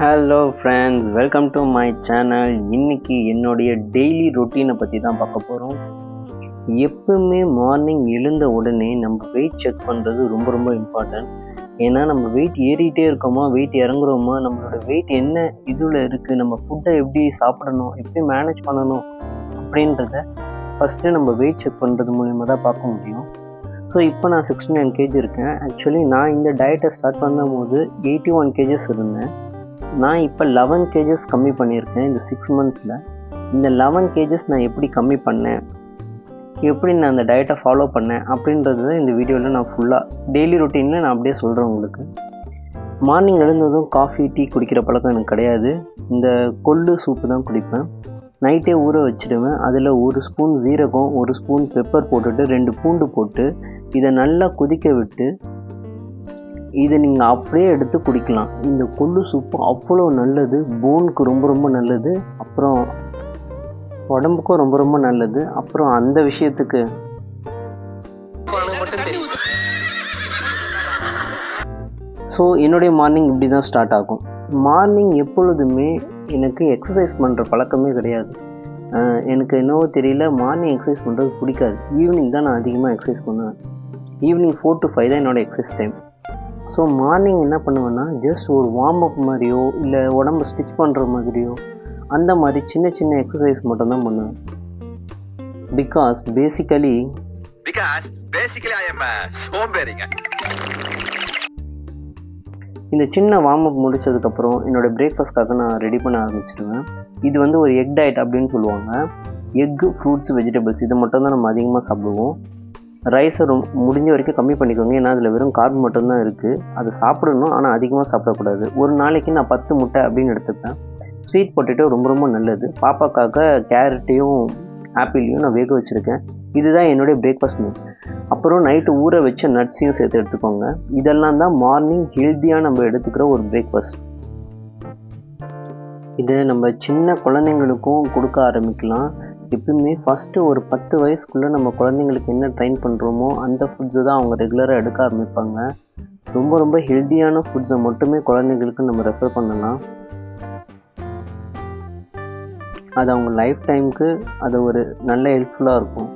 Hello friends, welcome to my channel. இன்றைக்கி என்னுடைய daily ரொட்டீனை பற்றி தான் பார்க்க போகிறோம். எப்பவுமே மார்னிங் எழுந்த உடனே நம்ம வெயிட் செக் பண்ணுறது ரொம்ப ரொம்ப இம்பார்ட்டன்ட். ஏன்னா நம்ம வெயிட் ஏறிக்கிட்டே இருக்கோமா, வெயிட் இறங்குறோமா, நம்மளோட வெயிட் என்ன இதில் இருக்குது, நம்ம ஃபுட்டை எப்படி சாப்பிடணும், எப்படி மேனேஜ் பண்ணணும் அப்படின்றத ஃபஸ்ட்டு நம்ம வெயிட் செக் பண்ணுறது மூலிமா தான் பார்க்க முடியும். ஸோ இப்போ நான் 69 kg இருக்கேன். ஆக்சுவலி நான் இந்த டயட்டை ஸ்டார்ட் பண்ணும்போது 81 kgs இருந்தேன். நான் இப்போ 11 kgs கம்மி பண்ணியிருக்கேன் இந்த 6 monthஸில். இந்த 11 kgs நான் எப்படி கம்மி பண்ணேன், எப்படி நான் அந்த டயட்டை ஃபாலோ பண்ணேன் அப்படின்றது தான் இந்த வீடியோவில் நான் ஃபுல்லாக டெய்லி ரொட்டீனில் நான் அப்படியே சொல்கிறேன் உங்களுக்கு. மார்னிங் எழுந்ததும் காஃபி டீ குடிக்கிற பழக்கம் எனக்கு கிடையாது. இந்த கொள்ளு சூப்பு தான் குடிப்பேன். நைட்டே ஊற வச்சுடுவேன். அதில் 1 ஸ்பூன் ஜீரகம், 1 ஸ்பூன் பெப்பர் போட்டுட்டு 2 பூண்டு போட்டு இதை நல்லா கொதிக்க விட்டு இதை நீங்கள் அப்படியே எடுத்து குடிக்கலாம். இந்த கொள்ளு சூப்பு அவ்வளோ நல்லது, போனுக்கு ரொம்ப ரொம்ப நல்லது, அப்புறம் உடம்புக்கும் ரொம்ப ரொம்ப நல்லது. அப்புறம் அந்த விஷயத்துக்கு ஸோ என்னுடைய மார்னிங் இப்படி தான் ஸ்டார்ட் ஆகும். மார்னிங் எப்பொழுதுமே எனக்கு எக்ஸசைஸ் பண்ணுற பழக்கமே கிடையாது. எனக்கு என்னவோ தெரியல, மார்னிங் எக்ஸசைஸ் பண்ணுறது பிடிக்காது. ஈவினிங் தான் நான் அதிகமாக எக்ஸசைஸ் பண்ணுவேன். ஈவினிங் 4 to 5 தான் என்னோடய எக்ஸசைஸ் டைம். ஸோ மார்னிங் என்ன பண்ணுவேன்னா, ஜஸ்ட் ஒரு வார்ம் அப் மாதிரியோ இல்லை உடம்பு ஸ்டிச் பண்ணுற மாதிரியோ அந்த மாதிரி சின்ன சின்ன எக்ஸசைஸ் மட்டும்தான் பண்ணுவேன். பிகாஸ் பேசிக்கலி ஐ எம் சோம்பேறிங்க. இந்த சின்ன வார்ம் அப் முடிச்சதுக்கப்புறம் என்னோடய பிரேக்ஃபாஸ்ட்காக நான் ரெடி பண்ண ஆரம்பிச்சிடுவேன். இது வந்து ஒரு எக் டயட் அப்படின்னு சொல்லுவாங்க. எக்கு, ஃப்ரூட்ஸ், வெஜிடபிள்ஸ் இதை மட்டும் தான் நம்ம அதிகமாக சாப்பிடுவோம். ரைஸை முடிஞ்ச வரைக்கும் கம்மி பண்ணிக்கோங்க. ஏன்னா அதில் வெறும் கார்ப் மட்டும்தான் இருக்குது. அதை சாப்பிடணும், ஆனால் அதிகமாக சாப்பிடக்கூடாது. ஒரு நாளைக்கு நான் 10 முட்டை அப்படின்னு எடுத்துப்பேன். ஸ்வீட் பொட்டேட்டோ ரொம்ப ரொம்ப நல்லது. பாப்பாக்காக கேரட்டையும் ஆப்பிளையும் நான் வேக வச்சுருக்கேன். இதுதான் என்னுடைய பிரேக்ஃபாஸ்ட் மீல். அப்புறம் நைட்டு ஊற வச்ச நட்ஸையும் சேர்த்து எடுத்துக்கோங்க. இதெல்லாம் தான் மார்னிங் ஹெல்த்தியாக நம்ம எடுத்துக்கிற ஒரு பிரேக்ஃபாஸ்ட். இதை நம்ம சின்ன குழந்தைங்களுக்கும் கொடுக்க ஆரம்பிக்கலாம். எப்பவுமே ஃபஸ்ட்டு ஒரு 10 வயசுக்குள்ளே நம்ம குழந்தைங்களுக்கு என்ன ட்ரைன் பண்ணுறோமோ அந்த ஃபுட்ஸை தான் அவங்க ரெகுலராக எடுக்க ஆரம்பிப்பாங்க. ரொம்ப ரொம்ப ஹெல்த்தியான ஃபுட்ஸை மட்டுமே குழந்தைங்களுக்கு நம்ம ரெஃபர் பண்ணலாம். அது அவங்க லைஃப் டைமுக்கு அது ஒரு நல்ல ஹெல்ப்ஃபுல்லாக இருக்கும்.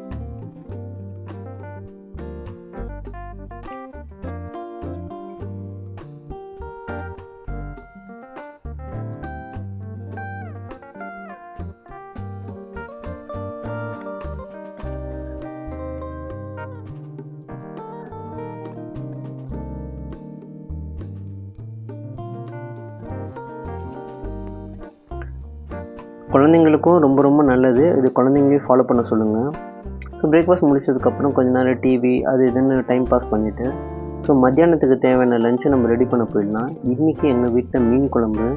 குழந்தைங்களுக்கும் ரொம்ப ரொம்ப நல்லது. இது குழந்தைங்களையும் ஃபாலோ பண்ண சொல்லுங்கள். ஸோ பிரேக்ஃபாஸ்ட் முடிச்சதுக்கப்புறம் கொஞ்ச நேரம் டிவி அது இதுன்னு டைம் பாஸ் பண்ணிவிட்டு ஸோ மத்தியானத்துக்கு தேவையான லஞ்சை நம்ம ரெடி பண்ண போயிடலாம். இன்றைக்கி எங்கள் வீட்டில் மீன் குழம்பு,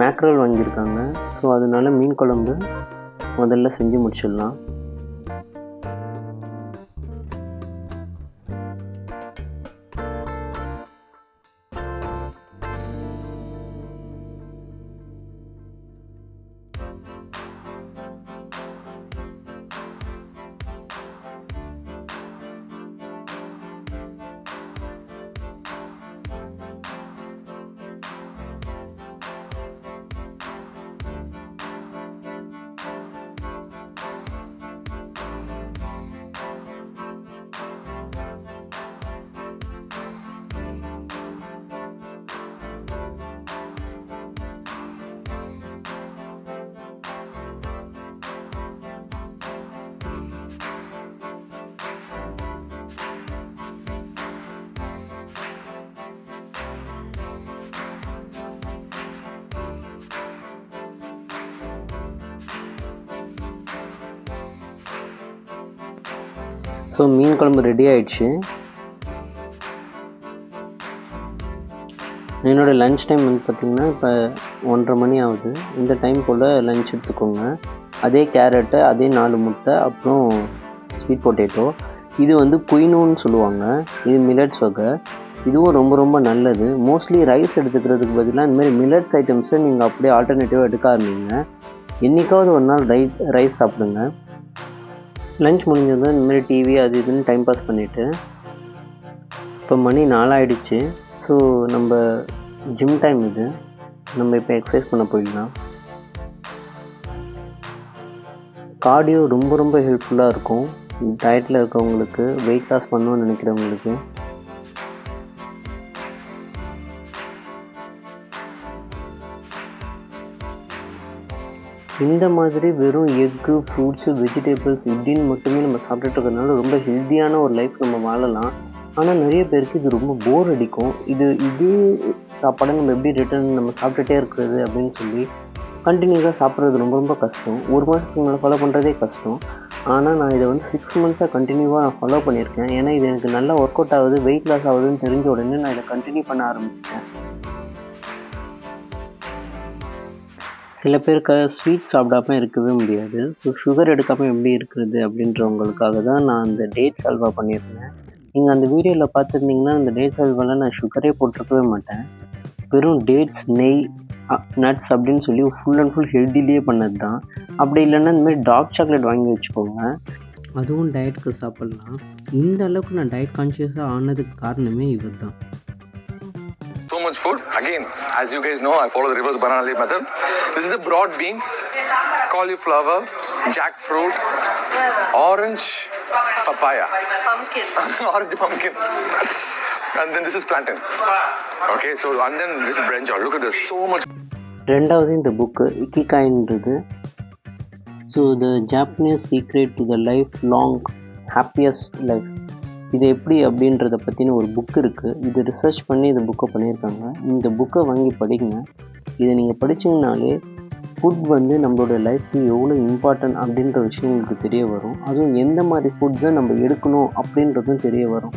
மேக்ரல் வாங்கியிருக்காங்க. ஸோ அதனால மீன் குழம்பு முதல்ல செஞ்சு முடிச்சிடலாம். ஸோ மீன் குழம்பு ரெடி ஆகிடுச்சு. என்னோடய லன்ச் டைம் வந்து பார்த்திங்கன்னா இப்போ 1:30 மணி ஆகுது. இந்த டைம் போல் லன்ச் எடுத்துக்கோங்க. அதே கேரட்டு, அதே 4 முட்டை, அப்புறம் ஸ்வீட் பொட்டேட்டோ. இது வந்து குயினோன்னு சொல்லுவாங்க. இது மில்லட்ஸ் வகை. இதுவும் ரொம்ப ரொம்ப நல்லது. மோஸ்ட்லி ரைஸ் எடுத்துக்கிறதுக்கு பதிலாக இந்தமாதிரி மில்லட்ஸ் ஐட்டம்ஸை நீங்கள் அப்படியே ஆல்டர்னேட்டிவாக எடுக்க ஆரம்பிங்க. என்றைக்காவது ஒரு நாள் ரைஸ் சாப்பிடுங்க. லன்ச் முடிஞ்சதும் இந்தமாதிரி டிவி அது இதுன்னு டைம் பாஸ் பண்ணிவிட்டு இப்போ மணி 4 ஆகிடுச்சு. ஸோ நம்ம ஜிம் டைம் இது. நம்ம இப்போ எக்ஸசைஸ் பண்ண போயிடலாம். கார்டியோ ரொம்ப ரொம்ப ஹெல்ப்ஃபுல்லாக இருக்கும் டயட்டில் இருக்கவங்களுக்கு, வெயிட் லாஸ் பண்ணணும்னு நினைக்கிறவங்களுக்கு. இந்த மாதிரி வெறும் எக்கு, ஃப்ரூட்ஸு, வெஜிடபிள்ஸ் இப்படின்னு மட்டுமே நம்ம சாப்பிட்டுட்டு இருக்கிறதுனால ரொம்ப ஹெல்த்தியான ஒரு லைஃப் நம்ம வாழலாம். ஆனால் நிறைய பேருக்கு இது ரொம்ப போர் அடிக்கும். இதே சாப்பாடை நம்ம எப்படி ரிட்டர்ன் நம்ம சாப்பிட்டுட்டே இருக்கிறது அப்படின்னு சொல்லி கண்டினியூஸாக சாப்பிட்றது ரொம்ப ரொம்ப கஷ்டம். ஒரு மாதத்துக்கு மேலே ஃபாலோ பண்ணுறதே கஷ்டம். ஆனால் நான் இதை வந்து 6 மந்த்ஸாக கண்டினியூவாக நான் ஃபாலோ பண்ணியிருக்கேன். ஏன்னா இது எனக்கு நல்லா ஒர்க் அவுட் ஆகுது, வெயிட் லாஸ் ஆகுதுன்னு தெரிஞ்ச உடனே நான் இதை கண்டினியூ பண்ண ஆரம்பிச்சிட்டேன். சில பேருக்கு ஸ்வீட் சாப்பிடாம இருக்கவே முடியாது. ஸோ சுகர் எடுக்காமல் எப்படி இருக்கிறது அப்படின்றவங்களுக்காக தான் நான் அந்த டேட்ஸ் அல்வா பண்ணியிருந்தேன். நீங்கள் அந்த வீடியோவில் பார்த்துருந்தீங்கன்னா அந்த டேட்ஸ் அல்வாவில் நான் சுகரே போட்டிருக்கவே மாட்டேன். வெறும் டேட்ஸ், நெய், நட்ஸ் அப்படின்னு சொல்லி ஃபுல் அண்ட் ஃபுல் ஹெல்த்திலேயே பண்ணது தான். அப்படி இல்லைன்னா இந்தமாதிரி டார்க் சாக்லேட் வாங்கி வச்சுக்கோங்க, அதுவும் டயட்டுக்கு சாப்பிட்லாம். இந்த அளவுக்கு நான் டயட் கான்ஷியஸாக ஆனதுக்கு காரணமே இவர் தான். So much food. Again, as you guys know, I follow the reverse banana leaf method. This is the broad beans, cauliflower, jackfruit, orange papaya, Pumpkin. orange pumpkin, and then this is plantain. Okay, so and then this is brinjal. Look at this, so much. ரெண்டாவது இந்த book இக்கிகாய்ன்றது. So the Japanese secret to the life long happiest life, இது எப்படி அப்படின்றத பற்றின ஒரு book இருக்குது. இது ரிசர்ச் பண்ணி இந்த புக்கை பண்ணியிருக்காங்க. இந்த புக்கை வாங்கி படிங்க. இதை நீங்கள் படிச்சிங்கனாலே ஃபுட் வந்து நம்மளோட லைஃப்க்கு எவ்வளோ இம்பார்ட்டன்ட் அப்படின்ற விஷயம் உங்களுக்கு தெரிய வரும். அதுவும் எந்த மாதிரி ஃபுட்ஸை நம்ம எடுக்கணும் அப்படின்றதும் தெரிய வரும்.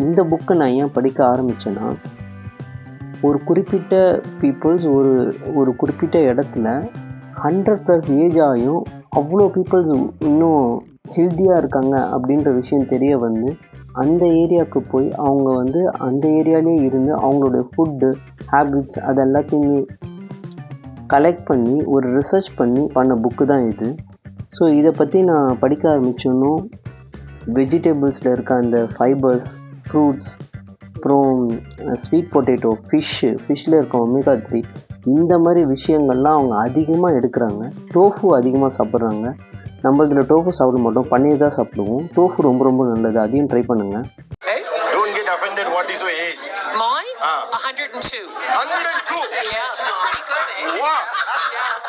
இந்த புக்கை நான் ஏன் படிக்க ஆரம்பித்தேன்னா, ஒரு குறிப்பிட்ட பீப்புள்ஸ் ஒரு குறிப்பிட்ட இடத்துல 100+ ஏஜ் ஆகியும் அவ்வளோ பீப்புள்ஸ் இன்னும் ஹெல்த்தியாக இருக்காங்க அப்படின்ற விஷயம் தெரிய வந்து அந்த ஏரியாவுக்கு போய் அவங்க வந்து அந்த ஏரியாலே இருந்து அவங்களுடைய ஃபுட்டு ஹேபிட்ஸ் அது எல்லாத்தையுமே கலெக்ட் பண்ணி ஒரு ரிசர்ச் பண்ணி பண்ண புக்கு தான் இது. ஸோ இதை பற்றி நான் படிக்க ஆரம்பித்தோன்னும் வெஜிடபிள்ஸில் இருக்க அந்த ஃபைபர்ஸ், ஃப்ரூட்ஸ், அப்புறம் ஸ்வீட் பொட்டேட்டோ, ஃபிஷ்ஷில் இருக்க ஒமேகா 3 இந்த மாதிரி விஷயங்கள்லாம் அவங்க அதிகமாக எடுக்கிறாங்க. டோஃபு அதிகமாக சாப்பிட்றாங்க. நம்ம இதில் டோஃபு சாப்பிட மாட்டோம், பன்னீர் தான் சாப்பிடுவோம். டோஃபு ரொம்ப ரொம்ப நல்லது, அதையும் ட்ரை பண்ணுங்கள். Hey, don't get offended. What is your age? Mine? 102. 102. Yeah, pretty good. Eh? Wow.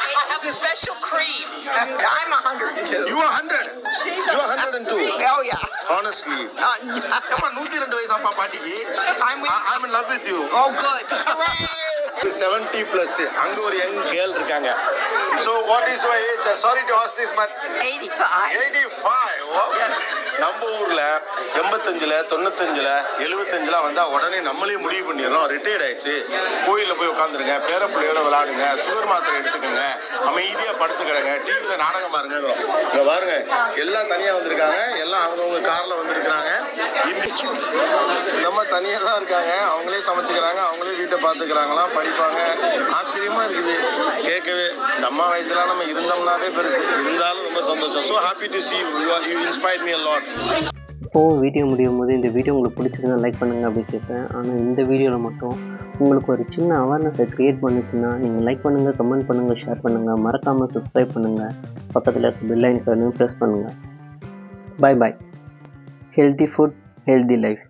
I have a special cream. I'm 102. You are 100. You are 102. Oh yeah. Honestly. Come on, 102 வயசு அப்பா பாட்டிக்கு. I'm in love with you. Oh good. Hooray. 70+. அங்க ஒரு young girl இருக்காங்க. So what is your age? Sorry to ask this, but 85. 85. நம்ம ஊர்ல 85ல 95ல 75ல வந்தா உடனே நம்மளே முடிவு பண்ணிடுறோம், ரிட்டையர்ட் ஆயிடுச்சு, கோயில்ல போய் உட்காந்துருங்க, பேரப்பிள்ளையோட விளையாடுங்க, சுகர் மாத்திரை எடுத்துக்கோங்க, அமைதியா படுத்துக்கிறங்க, டிவியில நாடகம் பாருங்கிறோம். இங்க பாருங்க, எல்லாம் தனியா வந்திருக்காங்க, எல்லாம் அவங்கவுங்க கார்ல வந்திருக்கிறாங்க. நம்ம தனியா தான் இருக்காங்க, அவங்களே சமைச்சுக்கிறாங்க, அவங்களே வீட்டை பார்த்துக்கிறாங்களாம், படிப்பாங்க. ஆச்சரியமா இருக்குது கேட்கவே. நம்ம வயசுல நம்ம இருந்தோம்னாவே பெருசு, இருந்தாலும் ரொம்ப சந்தோஷம். So happy to see you inspired me a lot. இப்போது வீடியோ முடியும் போது இந்த வீடியோ உங்களுக்கு பிடிச்சிருந்தா லைக் பண்ணுங்கள் அப்படின்னு கேட்பேன். ஆனால் இந்த வீடியோவில் மட்டும் உங்களுக்கு ஒரு சின்ன அவேர்னஸை க்ரியேட் பண்ணுச்சுன்னா நீங்கள் லைக் பண்ணுங்கள், கமெண்ட் பண்ணுங்கள், ஷேர் பண்ணுங்கள், மறக்காமல் சப்ஸ்கிரைப் பண்ணுங்கள், பக்கத்தில் இருக்க பெல் ஐக்கானையும் ப்ரெஸ் பண்ணுங்கள். Bye bye. Healthy food, healthy life.